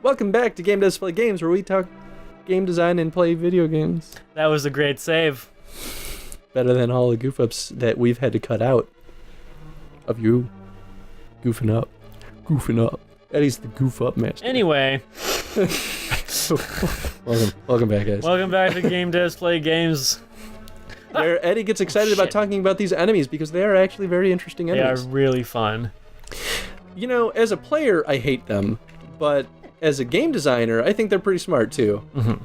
Welcome back to Game Does Play Games, where we talk game design and play video games. That was a great save. Better than all the goof ups that we've had to cut out of you goofing up. Eddie's the goof up master. Anyway. welcome back, guys. Welcome back to Game Does Play Games. Where Eddie gets excited about talking about these enemies because they are actually very interesting enemies. They are really fun. You know, as a player, I hate them, but as a game designer, I think they're pretty smart too. Mm-hmm.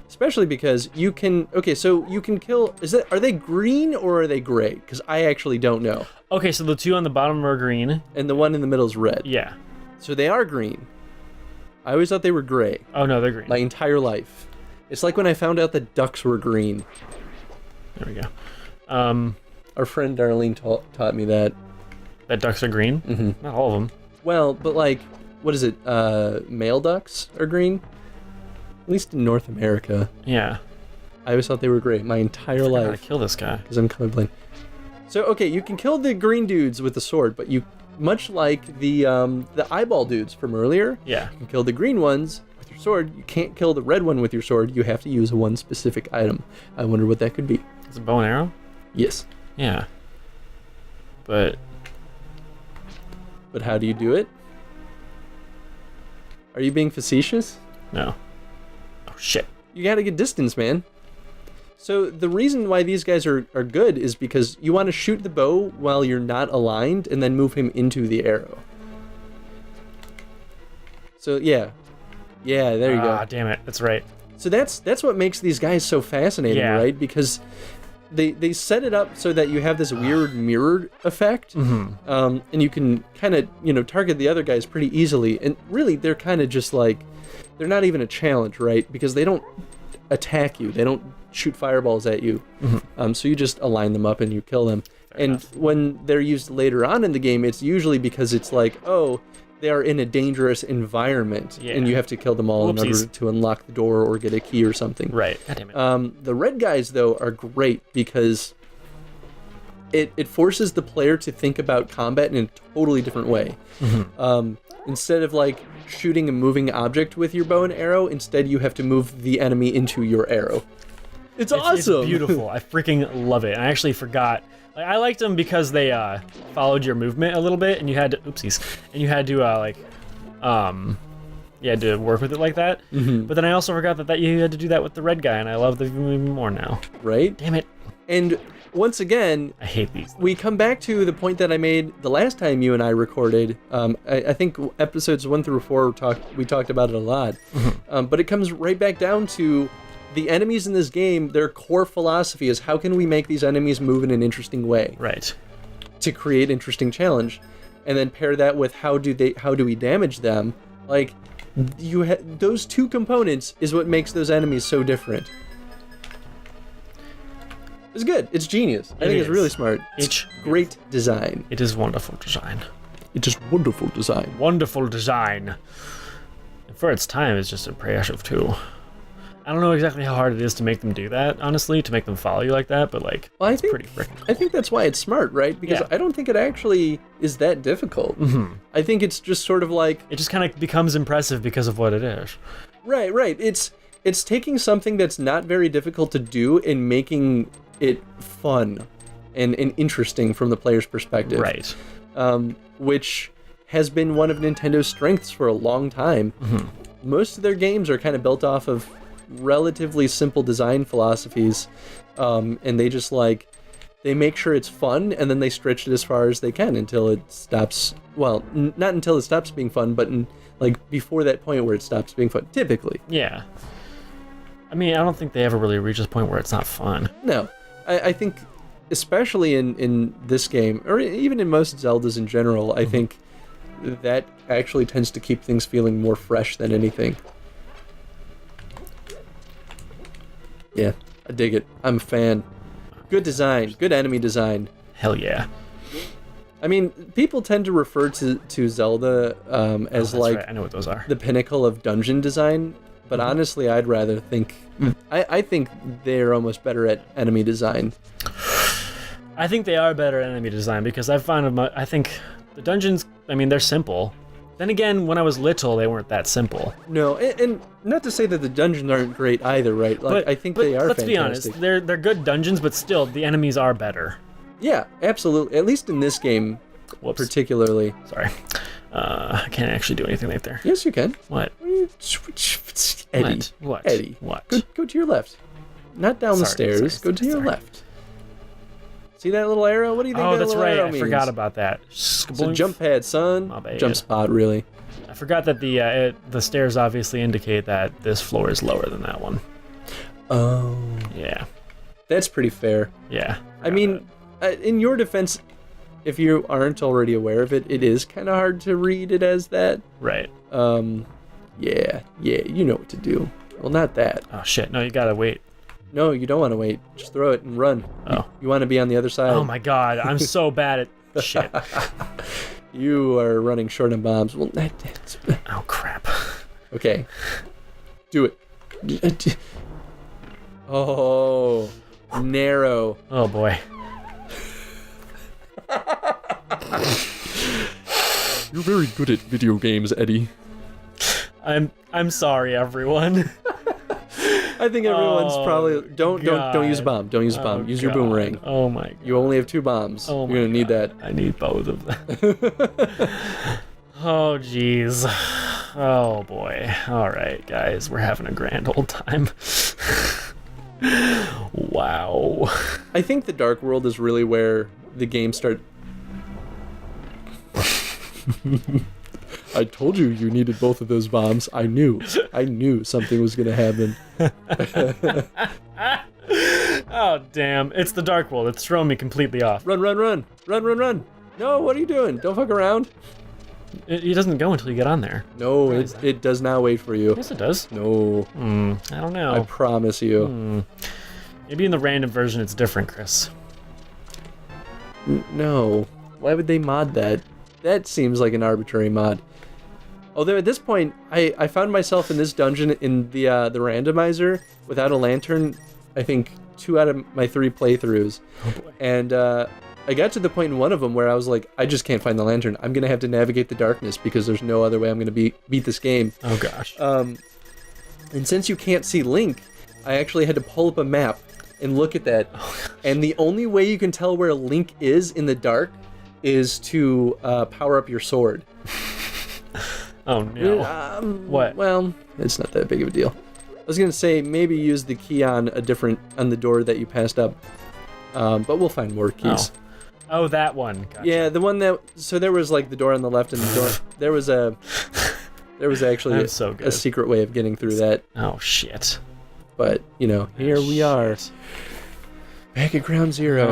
Especially because you can, so you can kill, are they green or are they gray? Because I actually don't know. Okay, so the two on the bottom are green. And the one in the middle is red. Yeah. So they are green. I always thought they were gray. Oh no, they're green. My entire life. It's like when I found out that ducks were green. There we go. Our friend Darlene taught me that. That ducks are green? Mm-hmm. Not all of them. Well, but like, what is it? Male ducks are green? At least in North America. Yeah. I always thought they were gray my entire life. I gotta kill this guy. Because I'm colorblind. So, okay, you can kill the green dudes with the sword, but you, much like the eyeball dudes from earlier, yeah, you can kill the green ones with your sword. You can't kill the red one with your sword. You have to use one specific item. I wonder what that could be. It's a bow and arrow? Yes. Yeah. But how do you do it? Are you being facetious? No. Oh, shit. You gotta get distance, man. So the reason why these guys are good is because you want to shoot the bow while you're not aligned and then move him into the arrow. So yeah, there you go. Ah, damn it. That's right. So that's what makes these guys so fascinating, yeah, right? Because they set it up so that you have this weird mirrored effect, mm-hmm, and you can kind of target the other guys pretty easily. And really, they're kind of just like, they're not even a challenge, right? Because they don't attack you. They don't shoot fireballs at you. mm-hmm. So you just align them up and you kill them. Fair enough. When they're used later on in the game, it's usually because it's like, oh, they are in a dangerous environment, yeah, and you have to kill them all Whoopsies. in order to unlock the door or get a key or something. Right. God damn it. The red guys, though, are great because it forces the player to think about combat in a totally different way. Mm-hmm. Instead of like shooting a moving object with your bow and arrow, instead you have to move the enemy into your arrow. It's awesome. It's beautiful. I freaking love it. And I actually forgot. Like, I liked them because they followed your movement a little bit, and you had to, and you had to you had to work with it like that. Mm-hmm. But then I also forgot that you had to do that with the red guy, and I love them even more now. Right? Damn it. And once again, I hate these. We come back to the point that I made the last time you and I recorded. I think episodes 1 through 4 we talked about it a lot. Mm-hmm. But it comes right back down to the enemies in this game. Their core philosophy is, how can we make these enemies move in an interesting way? Right. To create interesting challenge, and then pair that with how do we damage them? Like, those two components is what makes those enemies so different. It's good. It's genius. I think it's really smart. It's great design. It is wonderful design. It is wonderful design. Wonderful design. And for its time, it's just impressive too. I don't know exactly how hard it is to make them do that, honestly, to make them follow you like that, but like, it's pretty freaking cool. I think that's why it's smart, right? Because I don't think it actually is that difficult. Mm-hmm. I think it's just sort of like... It just kind of becomes impressive because of what it is. Right. It's taking something that's not very difficult to do and making it fun and interesting from the player's perspective. Right. Which has been one of Nintendo's strengths for a long time. Mm-hmm. Most of their games are kind of built off of relatively simple design philosophies, and they just they make sure it's fun, and then they stretch it as far as they can until it stops. Well, not until it stops being fun, but before that point where it stops being fun, typically. Yeah. I mean, I don't think they ever really reach this point where it's not fun. No. I think, especially in this game, or even in most Zeldas in general, I think that actually tends to keep things feeling more fresh than anything. Yeah, I dig it. I'm a fan. Good design. Good enemy design. Hell yeah. I mean, people tend to refer to Zelda as right. I know what those are. The pinnacle of dungeon design, but honestly, I'd rather think... I think they're almost better at enemy design. I think they are better at enemy design because I think the dungeons, I mean, they're simple. Then again, when I was little, they weren't that simple. No, and not to say that the dungeons aren't great either, right? Like, But I think but they are let's fantastic. be honest, they're good dungeons, but still, the enemies are better. Yeah, absolutely. At least in this game, Whoops. particularly. Sorry. I can't actually do anything right there. Yes, you can. What? Eddie. What? Eddie. What? Go to your left. Not down the stairs. Go to your left. See that little arrow? What do you think Oh, that that's little right. arrow I means? forgot about that. It's a jump pad, son. My bad. Jump spot, really. I forgot that the stairs obviously indicate that this floor is lower than that one. Oh. Yeah. That's pretty fair. Yeah. I mean, in your defense, if you aren't already aware of it, it is kind of hard to read it as that. Right. Yeah, you know what to do. Well, not that. Oh shit! No, you gotta wait. No, you don't want to wait. Just throw it and run. Oh. You want to be on the other side. Oh my god, I'm so bad at shit. You are running short on bombs. Well, that's... Oh crap. Okay. Do it. Oh, narrow. Oh boy. You're very good at video games, Eddie. I'm sorry, everyone. I think everyone's probably don't use a God. bomb. Don't use a bomb. Oh, Use your God. boomerang. Oh my god. You only have 2 bombs. Oh my You're gonna need God. that. I need both of them. Oh jeez. Oh boy. All right, guys, we're having a grand old time. Wow. I think the Dark World is really where the game start. I told you needed both of those bombs. I knew something was gonna happen. Oh damn! It's the Dark World. It's throwing me completely off. Run! No, what are you doing? Don't fuck around. It doesn't go until you get on there. No, it does not wait for you. Yes, it does. No. I don't know. I promise you. Maybe in the random version it's different, Chris. No. Why would they mod that? That seems like an arbitrary mod. Although at this point, I found myself in this dungeon in the randomizer without a lantern, I think 2 out of my 3 playthroughs. Oh boy. And I got to the point in one of them where I was like, I just can't find the lantern. I'm going to have to navigate the darkness because there's no other way I'm going to beat this game. Oh gosh. And since you can't see Link, I actually had to pull up a map and look at that. And the only way you can tell where Link is in the dark is to power up your sword. Oh no. What? Well, it's not that big of a deal. I was gonna say maybe use the key on the door that you passed up, but we'll find more keys. Oh, that one. Gotcha. Yeah, the one that. So there was like the door on the left and the door. There was actually a secret way of getting through that. Oh shit. But here we are. Back at ground zero.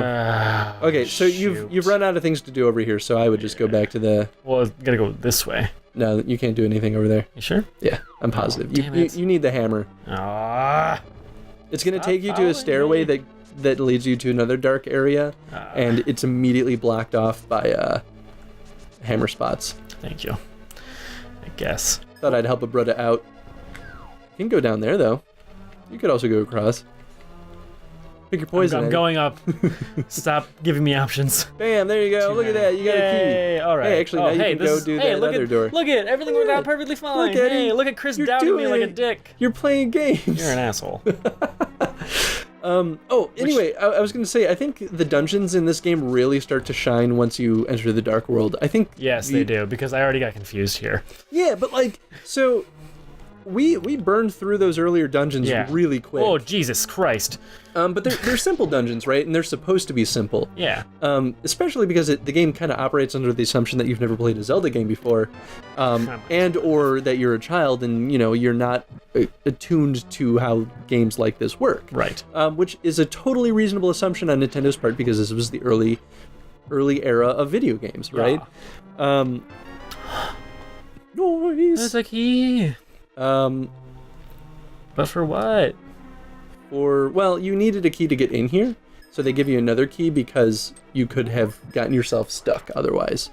Okay, so you've run out of things to do over here, so I would just go back to the. Well, I gotta go this way. No, you can't do anything over there. You sure? Yeah, I'm positive. damn it. You need the hammer. It's gonna take you to a stairway that leads you to another dark area, and it's immediately blocked off by hammer spots. Thank you. I guess. Thought I'd help a brother out. You can go down there though. You could also go across. Pick your poison. I'm going up. Stop giving me options. Bam! There you go. Look at that. You got a key. All right. Hey, actually, now you can go do that other door. Look at everything worked out perfectly fine. Look, Eddie, hey, look at Chris you're doubting me doing like a it. dick. You're playing games. You're an asshole. Anyway, I was going to say, I think the dungeons in this game really start to shine once you enter the Dark World. I think. Yes, they do, because I already got confused here. Yeah, but so we burned through those earlier dungeons really quick. Oh, Jesus Christ. But they're simple dungeons, right? And they're supposed to be simple. Yeah. Especially because the game kind of operates under the assumption that you've never played a Zelda game before, and or that you're a child and you're not attuned to how games like this work. Right. Which is a totally reasonable assumption on Nintendo's part because this was the early era of video games, right? Noise. There's a key. But for what? Well, you needed a key to get in here, so they give you another key because you could have gotten yourself stuck otherwise.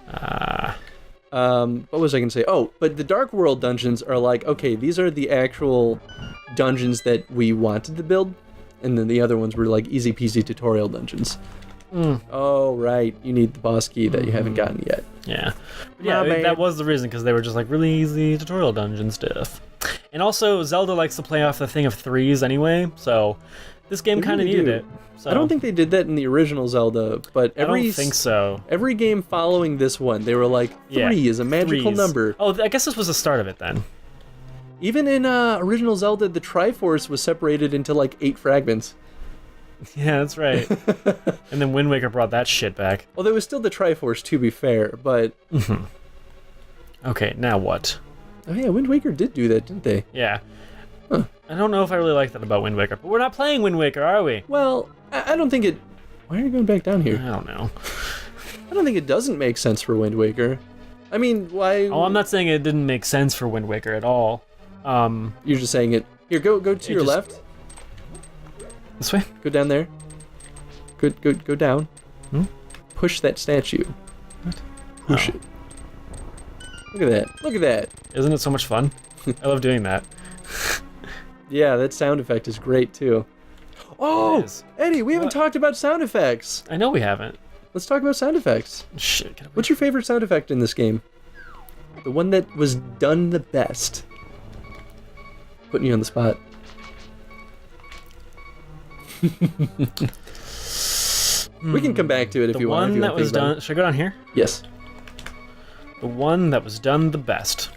What was I going to say? Oh, but the Dark World dungeons are like, okay, these are the actual dungeons that we wanted to build, and then the other ones were like easy peasy tutorial dungeons. Oh, right. You need the boss key that you haven't gotten yet. Yeah. But yeah, that was the reason, because they were just like really easy tutorial dungeon stuff. And also, Zelda likes to play off the thing of threes anyway, so this game kind of needed it. So. I don't think they did that in the original Zelda, but I don't think so. Every game following this one, they were like, three is a magical number. Oh, I guess this was the start of it then. Even in original Zelda, the Triforce was separated into like 8 fragments. Yeah, that's right. And then Wind Waker brought that shit back. Well, there was still the Triforce, to be fair, but... Okay, now what? Oh yeah, Wind Waker did do that, didn't they? Yeah. Huh. I don't know if I really like that about Wind Waker, but we're not playing Wind Waker, are we? Well, I don't think it... Why are you going back down here? I don't know. I don't think it doesn't make sense for Wind Waker. I mean, why... Oh, I'm not saying it didn't make sense for Wind Waker at all. You're just saying it... Here, go to your left. This way? Go down there. Go down. Hmm? Push that statue. What? Push it. Look at that. Look at that. Isn't it so much fun? I love doing that. Yeah, that sound effect is great, too. Oh! Eddie, we haven't talked about sound effects. I know we haven't. Let's talk about sound effects. Shit. What's your favorite sound effect in this game? The one that was done the best. Putting you on the spot. We can come back to it if you want. The one that was done... Should I go down here? Yes. The one that was done the best.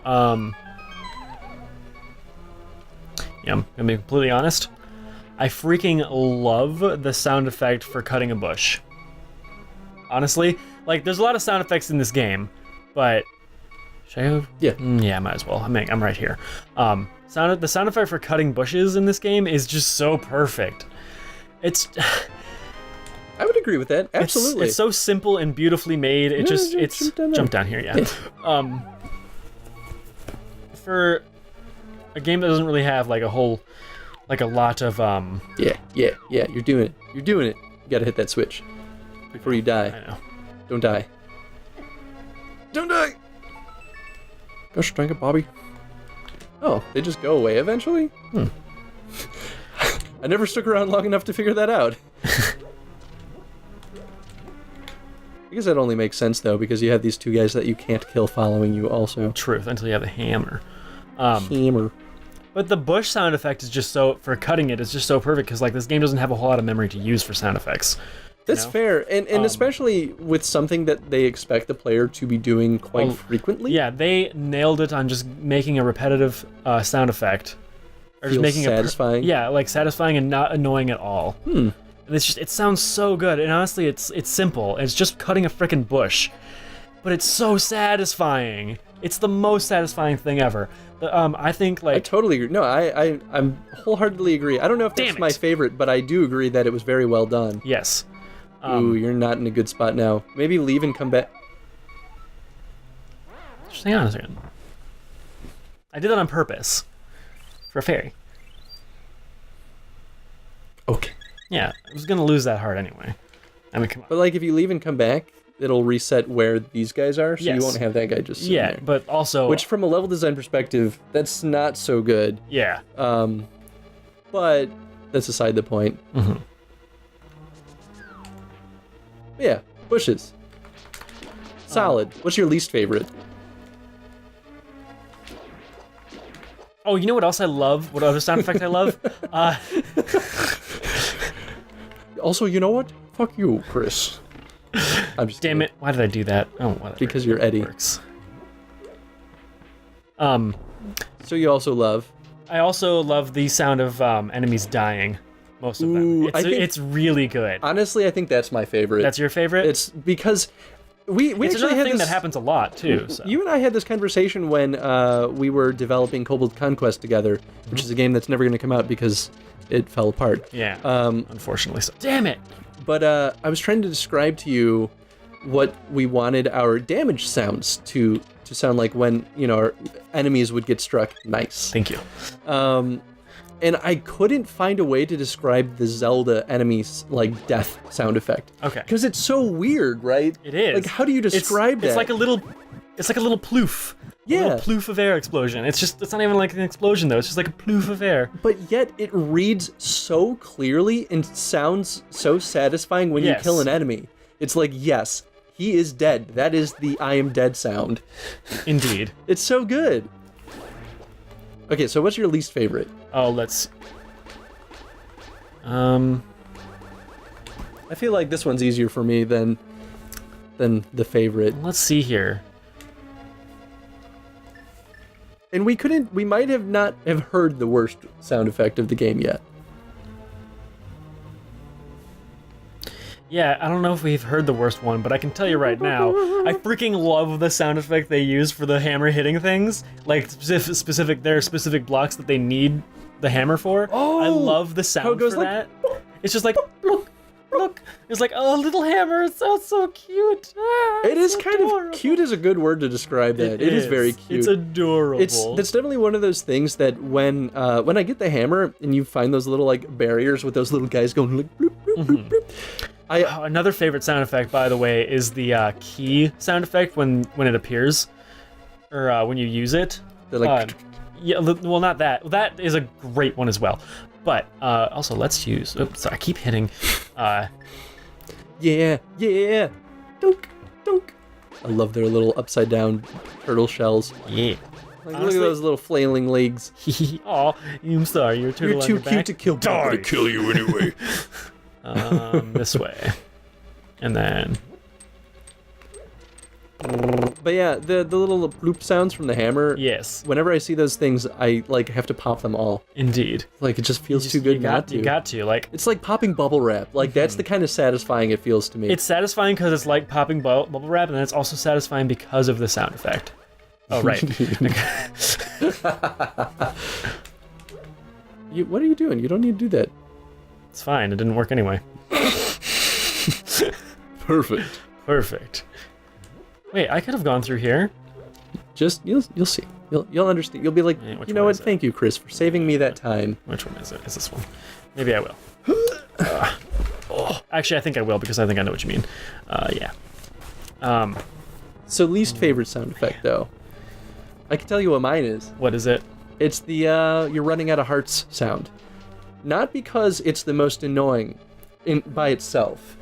Yeah, I'm gonna be completely honest. I freaking love the sound effect for cutting a bush. Honestly, like, there's a lot of sound effects in this game, but... Should I go? Yeah. Yeah, might as well. I'm right here. The sound effect for cutting bushes in this game is just so perfect. It's... I would agree with that. Absolutely. It's so simple and beautifully made. It's jump down here, yeah. For a game that doesn't really have like a lot of Yeah, you're doing it. You're doing it. You gotta hit that switch before you die. I know. Don't die. Don't die! Gosh dang it, Bobby. Oh, they just go away eventually? I never stuck around long enough to figure that out. I guess that only makes sense, though, because you have these two guys that you can't kill following you also. Truth, until you have a hammer. Hammer. But the bush sound effect is just so, for cutting it, it's just so perfect, because like this game doesn't have a whole lot of memory to use for sound effects. That's fair, and especially with something that they expect the player to be doing quite frequently. Yeah, they nailed it on just making a repetitive sound effect. Or just making satisfying. Like satisfying and not annoying at all. And it sounds so good, and honestly, it's simple. It's just cutting a frickin' bush, but it's so satisfying. It's the most satisfying thing ever. I think like I totally agree. No, I'm wholeheartedly agree. I don't know if that's my favorite, but I do agree that it was very well done. Yes. Ooh, you're not in a good spot now. Maybe leave and come back. Just hang on a second. I did that on purpose. For a fairy. Okay. Yeah, I was gonna lose that heart anyway. I mean, come on. But like, if you leave and come back, it'll reset where these guys are, so Yes. you won't have that guy just sitting there. But also... Which, from a level design perspective, that's not so good. Yeah. But that's aside the point. Yeah, bushes. Solid. What's your least favorite? Oh, you know what else I love? What other sound effect I love? Also, you know what? Fuck you, Chris. I'm just Damn it! Why did I do that? Oh, whatever. Because you're Eddie. Works. So you also love... I also love the sound of enemies dying. Most of them. It's really good. Honestly, I think that's my favorite. That's your favorite? It's because we it's actually another had thing this, that happens a lot too. So. You and I had this conversation when we were developing Kobold Conquest together, which is a game that's never going to come out because it fell apart. Yeah. Unfortunately, so. Damn it. But I was trying to describe to you what we wanted our damage sounds to sound like when our enemies would get struck. Nice. Thank you. And I couldn't find a way to describe the Zelda enemies like death sound effect. Okay. Because it's so weird, right? It is. Like, how do you describe that? It's like a little ploof. Yeah. little ploof of air explosion. It's not even like an explosion though. It's just like a ploof of air. But yet it reads so clearly and sounds so satisfying when you kill an enemy. It's like, yes, he is dead. That is the I am dead sound. Indeed. It's so good. Okay, so what's your least favorite? Oh, let's. I feel like this one's easier for me than the favorite. Let's see here. And we might have not have heard the worst sound effect of the game yet. Yeah, I don't know if we've heard the worst one, but I can tell you right now, I freaking love the sound effect they use for the hammer hitting things. Like, there are specific blocks that they need the hammer for. Oh! I love the sound for that. It's just like, look. It's like, oh, little hammer, it sounds so cute. It is kind of cute is a good word to describe that. It is very cute. It's adorable. That's definitely one of those things that when I get the hammer and you find those little like barriers with those little guys going like bloop, bloop, bloop, bloop. Another favorite sound effect, by the way, is the key sound effect when it appears, or when you use it. They're like, yeah, well, not that. That is a great one as well. But also, let's use. Oops, sorry, I keep hitting. yeah, dunk, dunk. I love their little upside down turtle shells. Yeah. Like, honestly, look at those little flailing legs. Aw, I'm sorry, you're a turtle. You're too cute back. to kill. I'm gonna kill you anyway. This way, and then. But yeah, the little bloop sounds from the hammer. Yes. Whenever I see those things, I like have to pop them all. Indeed. Like it just feels too good not to. You got to like. It's like popping bubble wrap. Like that's the kind of satisfying it feels to me. It's satisfying because it's like popping bubble wrap, and then it's also satisfying because of the sound effect. Oh right. What are you doing? You don't need to do that. It's fine. It didn't work anyway. Perfect. Wait, I could have gone through here. Just you'll see. You'll understand. You'll be like, you know what? Thank you, Chris, for saving me that time. Which one is it? Is this one? Maybe I will. Actually, I think I will because I think I know what you mean. Yeah. So least favorite sound effect though. I can tell you what mine is. What is it? It's the you're running out of hearts sound. Not because it's the most annoying by itself.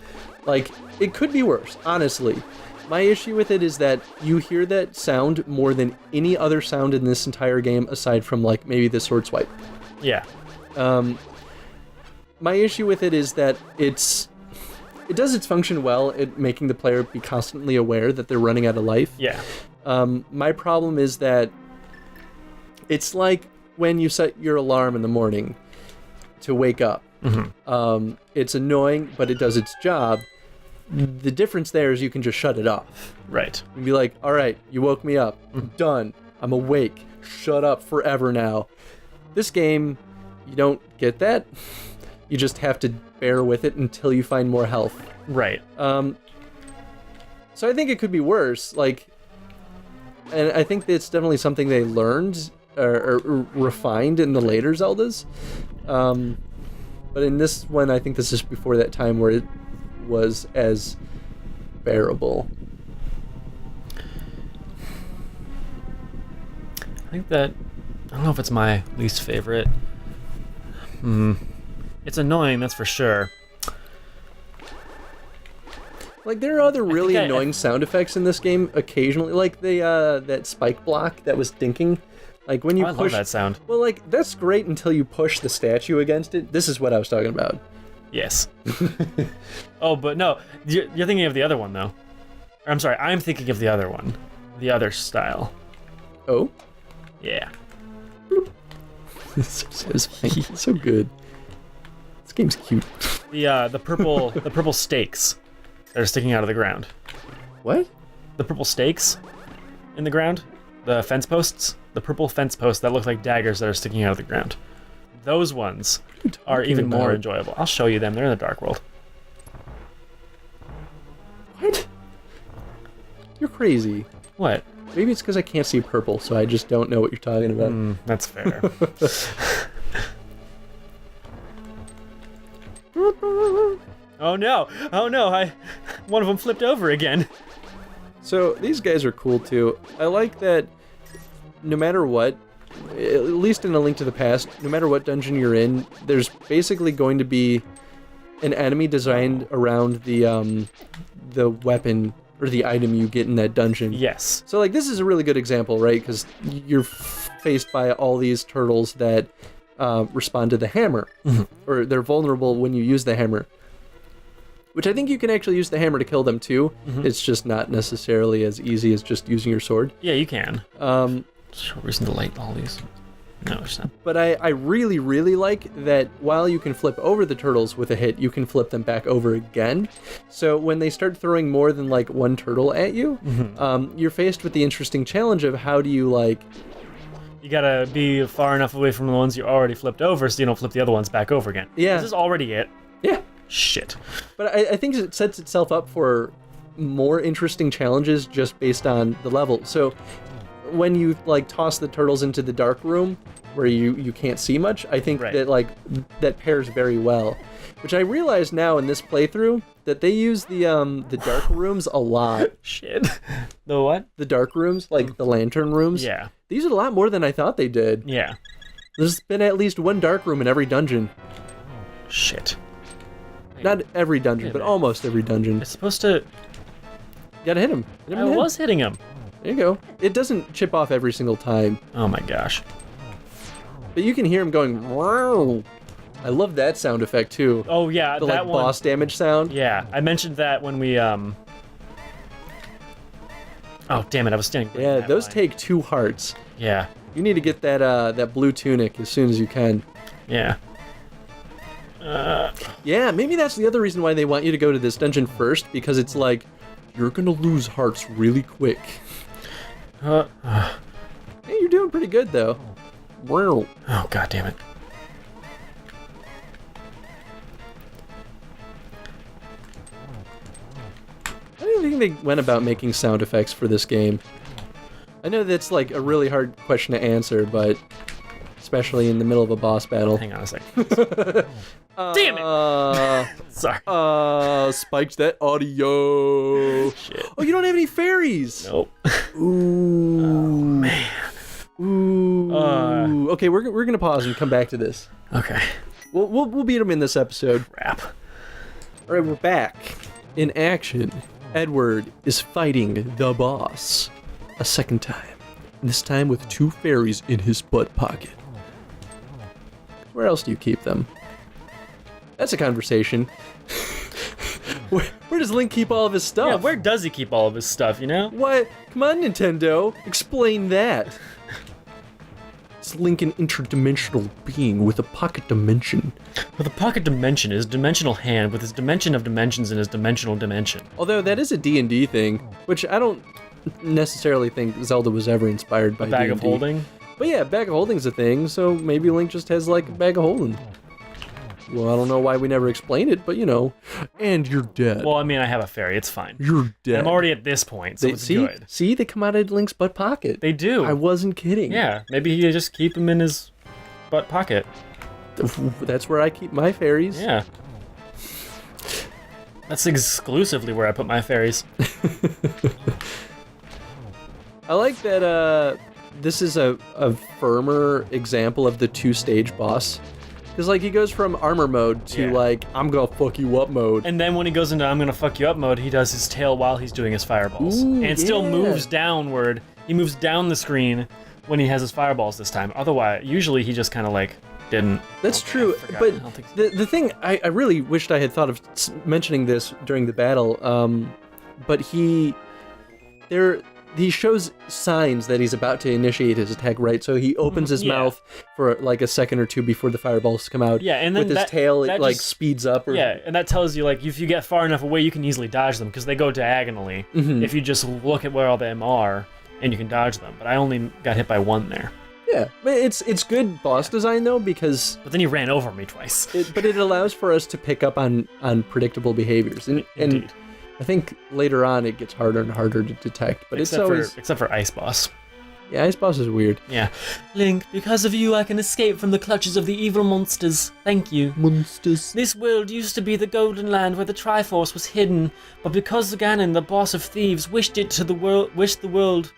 Like, it could be worse, honestly. My issue with it is that you hear that sound more than any other sound in this entire game aside from, like, maybe the sword swipe. Yeah. My issue with it is that it does its function well at making the player be constantly aware that they're running out of life. Yeah. My problem is that it's like when you set your alarm in the morning to wake up. Mm-hmm. It's annoying, but it does its job. The difference there is you can just shut it off. Right. And be like, all right, you woke me up. I'm done. I'm awake. Shut up forever now. This game, you don't get that. You just have to bear with it until you find more health. Right. So I think it could be worse. Like, and I think it's definitely something they learned or refined in the later Zeldas. But in this one, I think this is before that time where it was as bearable. I think that, I don't know if it's my least favorite. It's annoying, that's for sure. Like, there are other really annoying sound effects in this game occasionally, like the that spike block that was dinking. Like when you push, love that sound. Well, like that's great until you push the statue against it. This is what I was talking about. Yes. Oh, but no, you're thinking of the other one though. Or, I'm sorry, I'm thinking of the other one, the other style. Oh. Yeah. It's so satisfying. It's so good. This game's cute. The purple stakes that are sticking out of the ground. What? The purple stakes in the ground, the fence posts, the purple fence posts that look like daggers that are sticking out of the ground. Those ones are even more enjoyable. I'll show you them. They're in the Dark World. What? You're crazy. What? Maybe it's because I can't see purple, so I just don't know what you're talking about. That's fair. Oh no! Oh no! One of them flipped over again. So these guys are cool too. I like that no matter what, at least in A Link to the Past, no matter what dungeon you're in, there's basically going to be an enemy designed around the weapon or the item you get in that dungeon. Yes. So, like, this is a really good example, right? Because you're faced by all these turtles that respond to the hammer, or they're vulnerable when you use the hammer. Which I think you can actually use the hammer to kill them too. It's just not necessarily as easy as just using your sword. Yeah, you can. Short reason to light all these. No, it's not. But I really, really like that while you can flip over the turtles with a hit, you can flip them back over again. So when they start throwing more than like one turtle at you, you're faced with the interesting challenge of how do you like... You gotta be far enough away from the ones you already flipped over so you don't flip the other ones back over again. Yeah. This is already it. Yeah. Shit. But I think it sets itself up for more interesting challenges just based on the level. So when you like toss the turtles into the dark room where you can't see much, I think that like that pairs very well. Which I realize now in this playthrough that they use the dark rooms a lot. Shit. The what? The dark rooms, like the lantern rooms. Yeah. These are a lot more than I thought they did. Yeah. There's been at least one dark room in every dungeon. Shit. Not every dungeon, but almost every dungeon. It's supposed to... Gotta hit him. Hit him I in the head. was hitting him. There you go. It doesn't chip off every single time. Oh my gosh. But you can hear him going, wow. I love that sound effect too. Oh yeah, The that like one. boss damage sound. Yeah, I mentioned that when we Oh damn it, I was standing. Yeah, those take 2 hearts. Yeah. You need to get that that blue tunic as soon as you can. Yeah. Yeah, maybe that's the other reason why they want you to go to this dungeon first, because it's like, you're gonna lose hearts really quick. Hey, you're doing pretty good though. Wow. Oh god damn it. How do you think they went about making sound effects for this game? I know that's like a really hard question to answer, but especially in the middle of a boss battle. Hang on a second. Damn it! Sorry. Spiked that audio. Shit. Oh, you don't have any fairies. Nope. Ooh. Oh man. Ooh. Okay, we're gonna pause and come back to this. Okay. We'll beat them in this episode. Crap. All right, we're back in action. Edward is fighting the boss a second time. This time with 2 fairies in his butt pocket. Where else do you keep them? That's a conversation. Where does Link keep all of his stuff? Yeah, where does he keep all of his stuff, you know? What? Come on, Nintendo. Explain that. Is Link an interdimensional being with a pocket dimension? With a pocket dimension, his dimensional hand, with his dimension of dimensions in his dimensional dimension. Although that is a D&D thing, which I don't necessarily think Zelda was ever inspired by A bag D&D. of holding? But yeah, bag of holding's a thing, so maybe Link just has like a bag of holding. Well, I don't know why we never explained it, but you know. And you're dead. Well, I mean, I have a fairy, it's fine. You're dead. I'm already at this point, so it's good. See, they come out of Link's butt pocket. They do. I wasn't kidding. Yeah, maybe he just keep him in his butt pocket. That's where I keep my fairies. Yeah. That's exclusively where I put my fairies. I like that this is a firmer example of the 2-stage boss. Because, like, he goes from armor mode to, like, I'm gonna fuck you up mode. And then when he goes into I'm gonna fuck you up mode, he does his tail while he's doing his fireballs. Ooh, and it still yeah. moves downward. He moves down the screen when he has his fireballs this time. Otherwise, usually he just kind of, like, didn't. That's true, I but don't think so. the thing, I really wished I had thought of mentioning this during the battle, but he shows signs that he's about to initiate his attack, right? So he opens his mouth for like a second or two before the fireballs come out. Yeah, and then with his tail, it like just speeds up. Or... Yeah, and that tells you, like, if you get far enough away, you can easily dodge them, because they go diagonally. If you just look at where all them are, and you can dodge them. But I only got hit by 1 there. Yeah, but it's good boss design, though, because... But then he ran over me twice. But it allows for us to pick up on predictable behaviors. And Indeed. I think later on it gets harder and harder to detect, but Except it's always... Except for Ice Boss. Yeah, Ice Boss is weird. Yeah. Link, because of you I can escape from the clutches of the evil monsters. Thank you. Monsters. This world used to be the Golden Land where the Triforce was hidden, but because Ganon, the boss of thieves, wished the world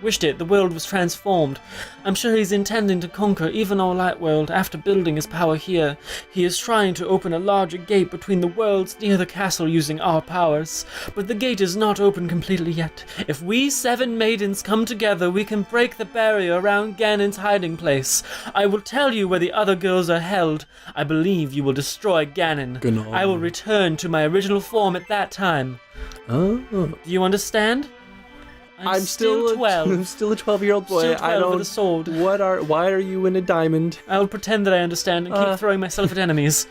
wished it, the world was transformed. I'm sure he's intending to conquer even our light world after building his power here. He is trying to open a larger gate between the worlds near the castle using our powers. But the gate is not open completely yet. If we 7 maidens come together, we can break the barrier around Ganon's hiding place. I will tell you where the other girls are held. I believe you will destroy Ganon. I will return to my original form at that time. Oh. Do you understand? I'm still 12. I'm still a 12-year-old boy. Still 12 with a sword. Why are you in a diamond? I will pretend that I understand and keep throwing myself at enemies.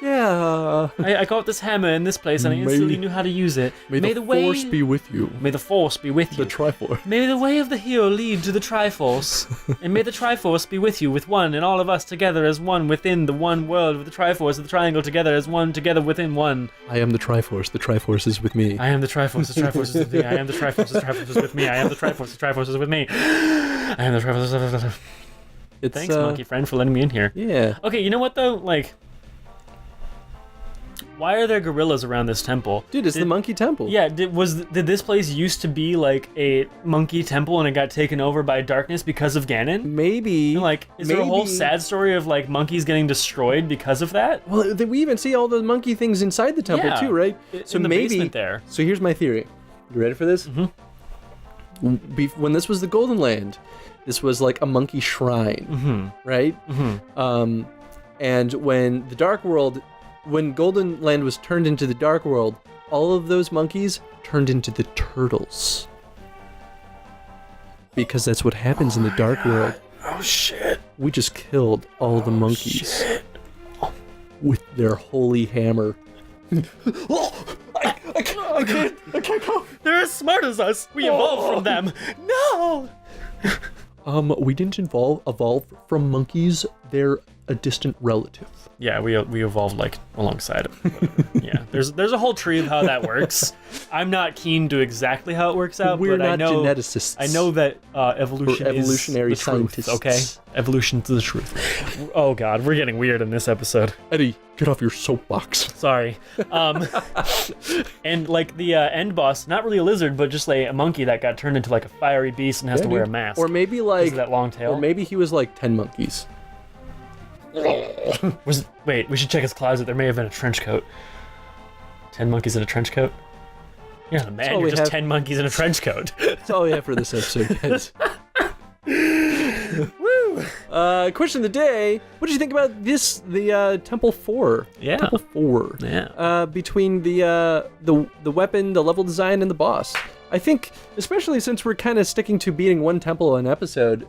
Yeah. I got this hammer in this place and I instantly knew how to use it. May the Force be with you. May the Force be with you. The Triforce. May the way of the hero lead to the Triforce. And may the Triforce be with you, with one, and all of us together as one within the one world, with the Triforce and the Triangle together as one, together within one. I am the Triforce. The Triforce is with me. I am the Triforce. The Triforce is with me. I am the Triforce. The Triforce is with me. I am the Triforce. The Triforce is with me. I am the Triforce. Thanks, monkey friend, for letting me in here. Yeah. Okay, you know what though? Like, why are there gorillas around this temple? Dude, it's the monkey temple. Yeah, did this place used to be like a monkey temple and it got taken over by darkness because of Ganon? Maybe. Like, is there a whole sad story of like monkeys getting destroyed because of that? Well, we even see all the monkey things inside the temple too, right? So in the basement there. So here's my theory. You ready for this? Mm-hmm. When this was the Golden Land, this was like a monkey shrine, right? Mm-hmm. And when the Dark World, when Golden Land was turned into the Dark World, all of those monkeys turned into the turtles. Because that's what happens in the Dark World. Oh shit. We just killed all the monkeys with their holy hammer. I can't go. They're as smart as us. We evolved from them. No. We didn't evolve from monkeys. They're a distant relative. Yeah, we evolved like alongside it. Yeah, there's a whole tree of how that works. I'm not keen to exactly how it works out. We're but not geneticists. I know that evolution We're evolutionary is the truth, scientists. okay, evolution's the truth. Oh God, we're getting weird in this episode. Eddie, get off your soapbox. Sorry. And like the end boss, not really a lizard, but just like a monkey that got turned into like a fiery beast and has to wear a mask. Or maybe like because of that long tail. Or maybe he was like 10 monkeys. Wait, we should check his closet. There may have been a trench coat. 10 monkeys in a trench coat? You're not a man, you're just 10 monkeys in a trench coat. That's all we have for this episode, guys. Woo! Question of the day. What did you think about the Temple 4? Yeah. Temple 4. Yeah. Between the weapon, the level design, and the boss. I think, especially since we're kind of sticking to beating one temple an episode,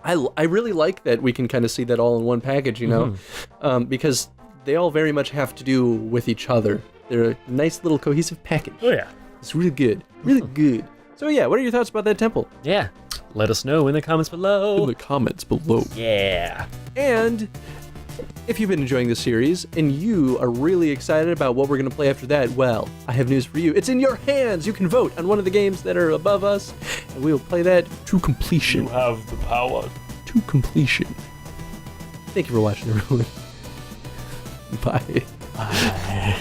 I really like that we can kind of see that all in one package, you know, because they all very much have to do with each other. They're a nice little cohesive package. Oh yeah. It's really good. Really good. So yeah, what are your thoughts about that temple? Yeah. Let us know in the comments below. In the comments below. Yeah. And if you've been enjoying this series and you are really excited about what we're going to play after that, well, I have news for you. It's in your hands. You can vote on one of the games that are above us, and we will play that to completion. You have the power. To completion. Thank you for watching, everyone. Bye. Bye.